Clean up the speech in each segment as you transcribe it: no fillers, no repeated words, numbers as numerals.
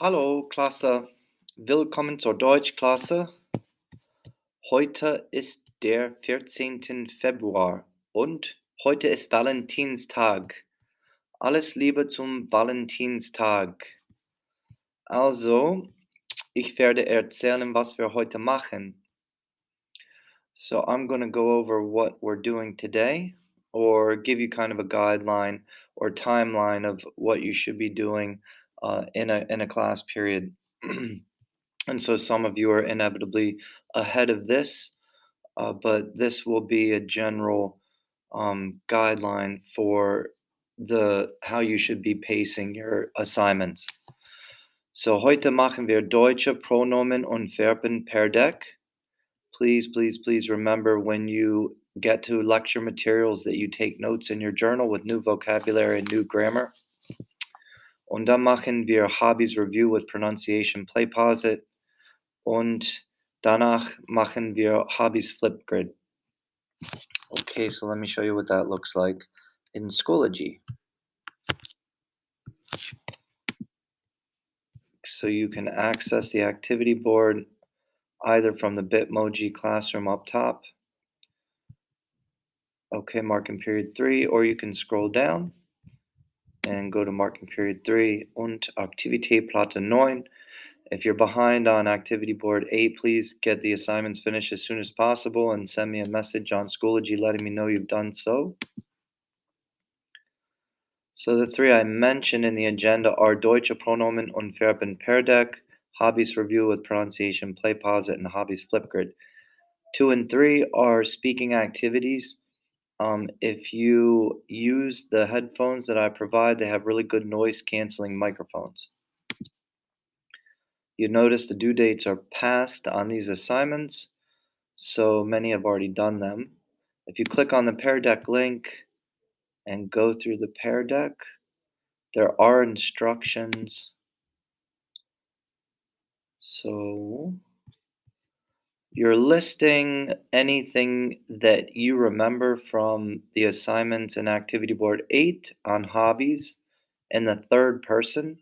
Hallo Klasse, willkommen zur Deutschklasse. Heute ist der 14. Februar und heute ist Valentinstag. Alles Liebe zum Valentinstag. Also, ich werde erzählen, was wir heute machen. So I'm going to go over what we're doing today, or give you kind of a guideline or timeline of what you should be doing in a class period. And so some of you are inevitably ahead of this, but this will be a general guideline for the how you should be pacing your assignments. So heute machen wir deutsche Pronomen und Verben per Deck. Please, please, please remember when you get to lecture materials that you take notes in your journal with new vocabulary and new grammar. Und dann machen wir Hobbies Review with Pronunciation Play Pause It. Und danach machen wir Hobbies Flipgrid. Okay, so let me show you what that looks like in Schoology. So you can access the activity board either from the Bitmoji classroom up top. Okay, marking period 3, or you can scroll down and go to marking period 3 und Aktivitätsplatte 9. If you're behind on activity board 8, please get the assignments finished as soon as possible and send me a message on Schoology letting me know you've done so. So the three I mentioned in the agenda are Deutsche Pronomen und Verben per Deck, Hobbies Review with Pronunciation Play Pause It, and Hobbies Flipgrid. 2 and 3 are speaking activities. If you use the headphones that I provide, they have really good noise canceling microphones. You notice the due dates are passed on these assignments, so many have already done them. If you click on the Pear Deck link and go through the Pear Deck, there are instructions. So you're listing anything that you remember from the assignments in Activity Board 8 on hobbies in the third person.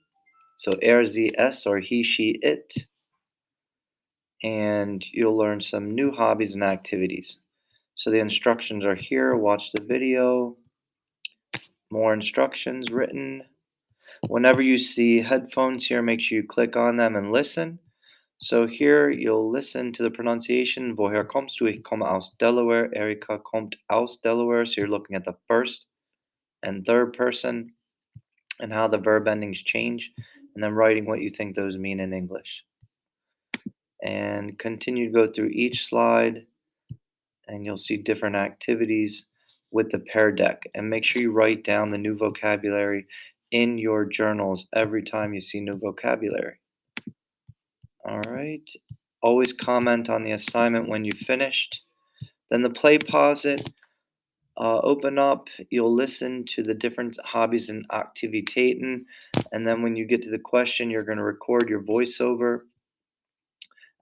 So er, sie, es, or he, she, it. And you'll learn some new hobbies and activities. So the instructions are here. Watch the video. More instructions written. Whenever you see headphones here, make sure you click on them and listen. So here you'll listen to the pronunciation. Woher kommst du? Ich komme aus Delaware. Erika kommt aus Delaware. So you're looking at the first and third person and how the verb endings change, and then writing what you think those mean in English. And continue to go through each slide, and you'll see different activities with the Pear Deck. And make sure you write down the new vocabulary in your journals every time you see new vocabulary. All right. Always comment on the assignment when you've finished. Then the play pause it. Open up. You'll listen to the different hobbies and Aktivitäten. And then when you get to the question, you're going to record your voiceover.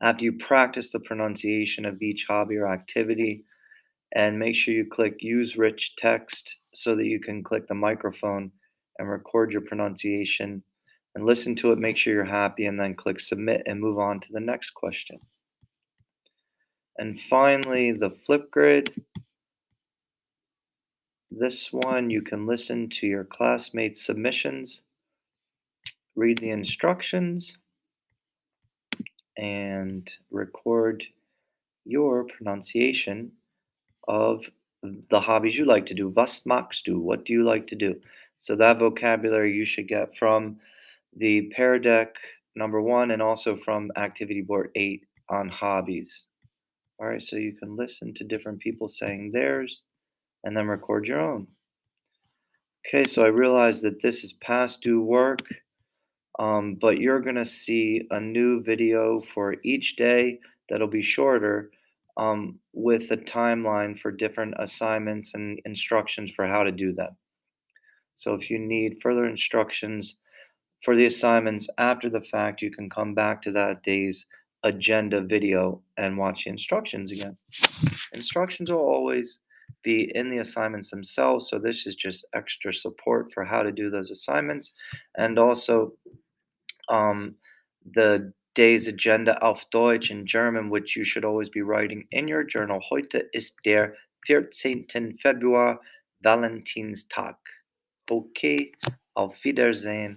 After you practice the pronunciation of each hobby or activity, and make sure you click Use Rich Text so that you can click the microphone and record your pronunciation and listen to it, make sure you're happy, and then click Submit and move on to the next question. And finally, the Flipgrid. This one, you can listen to your classmates' submissions, read the instructions, and record your pronunciation of the hobbies you like to do. Was magst du? What do you like to do? So that vocabulary you should get from the Pear Deck number 1 and also from Activity Board 8 on hobbies. All right, so you can listen to different people saying theirs and then record your own. Okay, so I realize that this is past due work, but you're going to see a new video for each day that'll be shorter with a timeline for different assignments and instructions for how to do them. So if you need further instructions for the assignments after the fact, you can come back to that day's agenda video and watch the instructions again. Instructions will always be in the assignments themselves, so this is just extra support for how to do those assignments. And also, um, the day's agenda auf Deutsch in German, which you should always be writing in your journal. Heute ist der 14. Februar, Valentinstag. Okay, auf Wiedersehen.